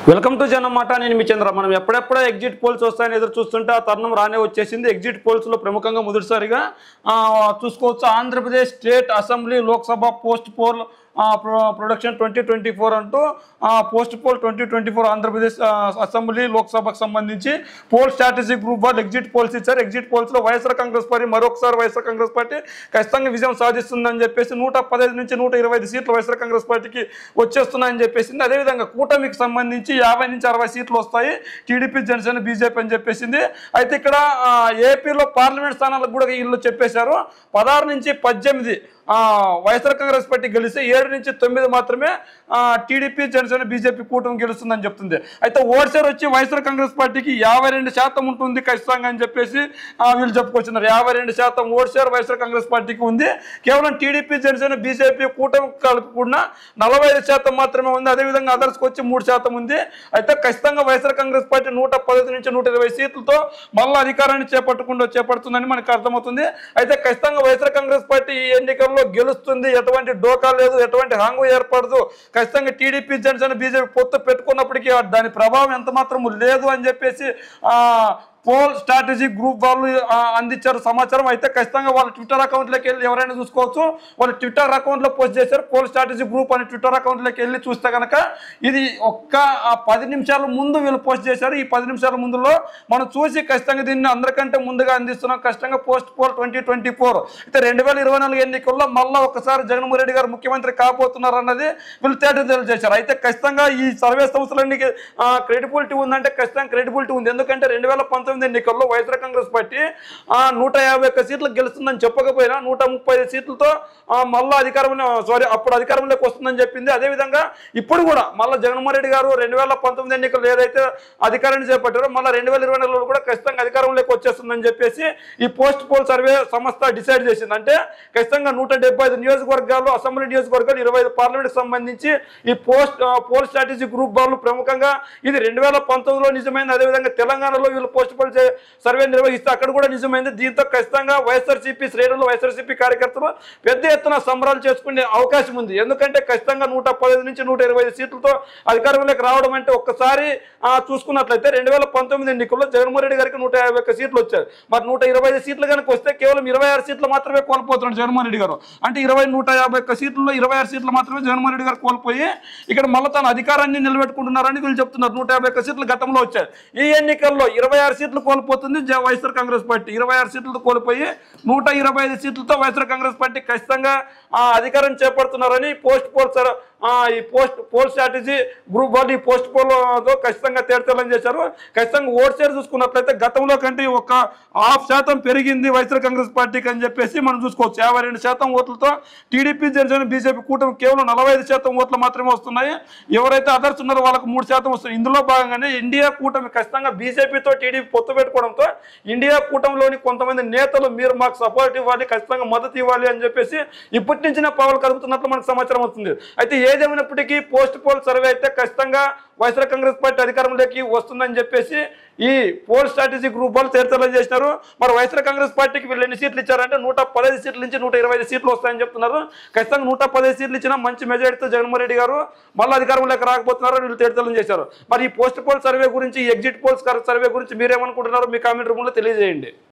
Welcome to జనమాట. నేను మీ చంద్ర. మనం ఎప్పుడెప్పుడో exit polls వస్తాయని ఎదురు చూస్తుంటే ఆ తరుణం రానే వచ్చేసింది. ఎగ్జిట్ పోల్స్లో ప్రముఖంగా మొదటిసారిగా చూసుకోవచ్చు Andhra Pradesh state assembly Lok Sabha post poll production 2024 అంటూ పోస్ట్ పోల్ 2024 ఆంధ్రప్రదేశ్ అసెంబ్లీ లోక్సభకు సంబంధించి పోల్ స్ట్రాటజీ గ్రూప్ వాళ్ళు ఎగ్జిట్ పోల్స్ ఇచ్చారు. ఎగ్జిట్ పోల్స్లో వైఎస్ఆర్ కాంగ్రెస్ పార్టీ మరొకసారి వైఎస్ఆర్ కాంగ్రెస్ పార్టీ ఖచ్చితంగా విజయం సాధిస్తుందని చెప్పేసి 115 నుంచి 125 సీట్లు వైఎస్ఆర్ కాంగ్రెస్ పార్టీకి వచ్చేస్తున్నాయని చెప్పేసింది. అదేవిధంగా కూటమికి సంబంధించి 50 నుంచి 60 సీట్లు వస్తాయి టీడీపీ, జనసేన, బీజేపీ అని చెప్పేసింది. అయితే ఇక్కడ ఏపీలో పార్లమెంట్ స్థానాలకు కూడా వీళ్ళు చెప్పేశారు. 16 నుంచి 18 వైఎస్ఆర్ కాంగ్రెస్ పార్టీ గెలిస్తే 7 నుంచి 9 మాత్రమే టీడీపీ, జనసేన, బీజేపీ కూటమి గెలుస్తుందని చెప్తుంది. అయితే ఓట్షేర్ వచ్చి వైఎస్ఆర్ కాంగ్రెస్ పార్టీకి 52% ఉంటుంది ఖచ్చితంగా అని చెప్పేసి వీళ్ళు చెప్పుకొచ్చున్నారు. 52% ఓట్షేర్ వైఎస్ఆర్ కాంగ్రెస్ పార్టీకి ఉంది. కేవలం టీడీపీ, జనసేన, బీజేపీ కూటమి కలుపుకున్న 45% మాత్రమే ఉంది. అదేవిధంగా అదర్స్కి వచ్చి 3% ఉంది. అయితే ఖచ్చితంగా వైఎస్ఆర్ కాంగ్రెస్ పార్టీ 115 నుంచి 120 సీట్లతో మళ్ళీ అధికారాన్ని చేపడుతుందని మనకు అర్థమవుతుంది. అయితే ఖచ్చితంగా వైఎస్ఆర్ కాంగ్రెస్ పార్టీ ఈ ఎన్నికల్లో గెలుస్తుంది. ఎటువంటి డోకా లేదు, ఎటువంటి హాంగు ఏర్పడదు. ఖచ్చితంగా టీడీపీ, జనసేన, బీజేపీ పొత్తు పెట్టుకున్నప్పటికీ దాని ప్రభావం ఎంత మాత్రం లేదు అని చెప్పేసి పోల్ స్ట్రాటజీ గ్రూప్ వాళ్ళు అందించారు సమాచారం. అయితే ఖచ్చితంగా వాళ్ళ ట్విట్టర్ అకౌంట్లోకి వెళ్ళి ఎవరైనా చూసుకోవచ్చు. వాళ్ళు ట్విట్టర్ అకౌంట్లో పోస్ట్ చేశారు. పోల్ స్ట్రాటజీ గ్రూప్ అని ట్విట్టర్ అకౌంట్లోకి వెళ్ళి చూస్తే కనుక ఇది ఒక్క 10 నిమిషాల ముందు వీళ్ళు పోస్ట్ చేశారు. ఈ 10 నిమిషాల ముందులో మనం చూసి ఖచ్చితంగా దీన్ని అందరికంటే ముందుగా అందిస్తున్నాం. ఖచ్చితంగా పోస్ట్ పోల్ 2024 అయితే 2024 ఎన్నికల్లో మళ్ళీ ఒకసారి జగన్మోహన్ రెడ్డి గారు ముఖ్యమంత్రి కాబోతున్నారు అన్నది వీళ్ళు తెలియజేశారు. అయితే ఖచ్చితంగా ఈ సర్వే సంస్థలన్నీ క్రెడిబిలిటీ ఉందంటే ఖచ్చితంగా క్రెడిబిలిటీ ఉంది. ఎందుకంటే 2019 ఎన్నికల్లో వైఎస్ఆర్ కాంగ్రెస్ పార్టీ 151 సీట్లకు గెలుస్తుందని చెప్పకపోయినా 135 సీట్లతో మళ్ళా అప్పుడు అధికారంలోకి వస్తుందని చెప్పింది. అదేవిధంగా ఇప్పుడు కూడా మళ్ళీ జగన్మోహన్ రెడ్డి గారు 2019 ఎన్నికల్లో ఏదైతే అధికారాన్ని చేపట్టారో మళ్ళీ 2024 కూడా ఖచ్చితంగా అధికారంలోకి వచ్చేస్తుందని చెప్పేసి ఈ పోస్ట్ పోల్ సర్వే సంస్థ డిసైడ్ చేసింది. అంటే ఖచ్చితంగా 175 నియోజకవర్గాలు, అసెంబ్లీ నియోజకవర్గాలు, 25 పార్లమెంట్కి సంబంధించి ఈ పోల్ స్ట్రాటజీ గ్రూప్ వాళ్ళు ప్రముఖంగా ఇది 2019లో నిజమైంది. అదేవిధంగా తెలంగాణలో వీళ్ళు పోస్ట్ పోల్ సర్వే నిర్వహిస్తే అక్కడ కూడా నిజమైంది. దీంతో ఖచ్చితంగా వైఎస్ఆర్సీపీ శ్రేణులు, వైఎస్ఆర్సీపీ కార్యకర్తలు పెద్ద ఎత్తున సంబరాలు చేసుకునే అవకాశం ఉంది. ఎందుకంటే ఖచ్చితంగా 115 నుంచి 125 సీట్లతో అధికారంలోకి రావడం అంటే ఒక్కసారి చూసుకున్నట్లయితే 2019 ఎన్నికల్లో జగన్మోహన్ రెడ్డి గారికి 151 సీట్లు వచ్చాయి. మరి 125 సీట్లు కనుక వస్తే కేవలం 26 సీట్లు మాత్రమే కోల్పోతున్నాడు జగన్మోహన్ రెడ్డి గారు. అంటే 151 సీట్లలో 26 సీట్లు మాత్రమే జగన్మోహన్ రెడ్డి గారు కోల్పోయి ఇక్కడ మళ్ళీ తన అధికారాన్ని నిలబెట్టుకుంటున్నారని వీళ్ళు చెప్తున్నారు. 151 సీట్లు గతంలో వచ్చాయి. ఈ ఎన్నికల్లో 26 సీట్లు కోల్పోతుంది వైఎస్ఆర్ కాంగ్రెస్ పార్టీ. 26 సీట్లతో కోల్పోయి 125 సీట్లతో వైఎస్ఆర్ కాంగ్రెస్ పార్టీ ఖచ్చితంగా అధికారం చేపడుతున్నారని ఈ పోల్ స్ట్రాటజీ గ్రూప్ వాళ్ళు ఈ పోస్ట్ పోల్తో ఖచ్చితంగా తేల్చేయాలని చేశారు. ఖచ్చితంగా ఓట్ షేర్ చూసుకున్నట్లయితే గతంలో కంటే ఒక 0.5% పెరిగింది వైఎస్ఆర్ కాంగ్రెస్ పార్టీకి అని చెప్పేసి మనం చూసుకోవచ్చు. 52% ఓట్లతో టీడీపీ, జనసేన, బీజేపీ కూటమి కేవలం 45% ఓట్లు మాత్రమే వస్తున్నాయి. ఎవరైతే అదర్స్ ఉన్నారో వాళ్ళకు 3% వస్తుంది. ఇందులో భాగంగానే ఇండియా కూటమి ఖచ్చితంగా బీజేపీతో టీడీపీ పొత్తు పెట్టుకోవడంతో ఇండియా కూటమిలోని కొంతమంది నేతలు మీరు మాకు సపోర్ట్ ఇవ్వాలి, ఖచ్చితంగా మద్దతు ఇవ్వాలి అని చెప్పేసి ఇప్పటి నుంచినే పావులు కలుపుతున్నట్లు మనకు సమాచారం వస్తుంది. అయితే ఏదేమైనప్పటికీ పోస్ట్ పోల్ సర్వే అయితే ఖచ్చితంగా వైఎస్ఆర్ కాంగ్రెస్ పార్టీ అధికారంలోకి వస్తుందని చెప్పేసి ఈ పోల్ స్ట్రాటజీ గ్రూప్ వాళ్ళు తేల్చేలా చేసినారు. మరి వైఎస్ఆర్ కాంగ్రెస్ పార్టీకి వీళ్ళు ఎన్ని సీట్లు ఇచ్చారంటే 115 సీట్ల నుంచి 125 సీట్లు వస్తాయని చెప్తున్నారు. ఖచ్చితంగా 115 సీట్లు ఇచ్చినా మంచి మెజారిటీతో జగన్మోహన్ రెడ్డి గారు మళ్ళీ అధికారంలోకి రాకపోతున్నారు వీళ్ళు తేల్చేలా చేశారు. మరి ఈ పోస్ట్ పోల్ సర్వే గురించి, ఎగ్జిట్ పోల్స్ సర్వే గురించి మీరేమనుకుంటున్నారో మీ కామెంట్ రూపంలో తెలియజేయండి.